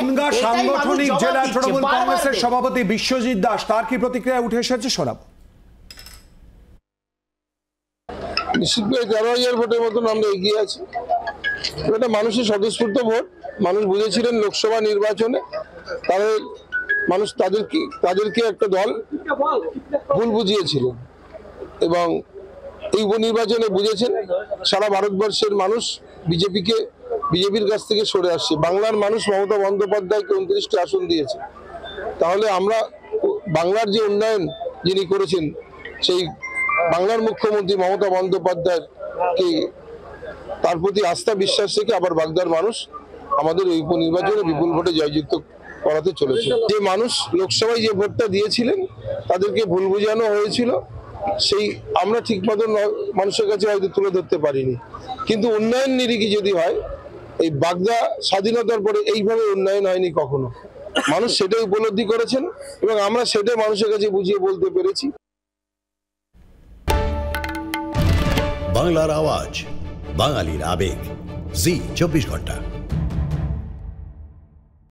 বনগাঁ সাংগঠনিক জেলা তৃণমূল কংগ্রেসের সভাপতি বিশ্বজিৎ দাস, তার কি প্রতিক্রিয়া উঠে এসেছে শোনাব। নিশ্চিতভাবে 13,000 ভোটের মতন আমরা এগিয়ে আছি। এটা মানুষের স্বতঃস্ফূর্ত ভোট। মানুষ বুঝেছিলেন লোকসভা নির্বাচনে মানুষ তাদেরকে একটা দল ভুল বুঝিয়েছিলেন এবং এই উপনির্বাচনে বুঝেছেন সারা ভারতবর্ষের মানুষ বিজেপির কাছ থেকে সরে আসছে। বাংলার মানুষ মমতা বন্দ্যোপাধ্যায়কে 29টি আসন দিয়েছে। তাহলে আমরা বাংলার যে উন্নয়ন যিনি করেছেন সেই বাংলার মুখ্যমন্ত্রী মমতা বন্দ্যোপাধ্যায়কে তার প্রতি আস্থা বিশ্বাস থেকে আবার বাগদার মানুষ আমাদের এই উপনির্বাচনে বিপুল ভোটে জয়যুক্ত করাতে চলেছে। যে মানুষ লোকসভায় যে ভোটটা দিয়েছিলেন তাদেরকে ভুল বোঝানো হয়েছিল, সেই আমরা ঠিক মতন মানুষের কাছে হয়তো তুলে ধরতে পারিনি। কিন্তু উন্নয়ন নিরিখে যদি হয়, এই বাগদা স্বাধীনতার পরে এইভাবে উন্নয়ন হয়নি কখনো। মানুষ সেটাই উপলব্ধি করেছেন এবং আমরা সেটাই মানুষের কাছে বুঝিয়ে বলতে পেরেছি। বাংলার আওয়াজ, বাঙালির আবেগ, জি 24 ঘন্টা।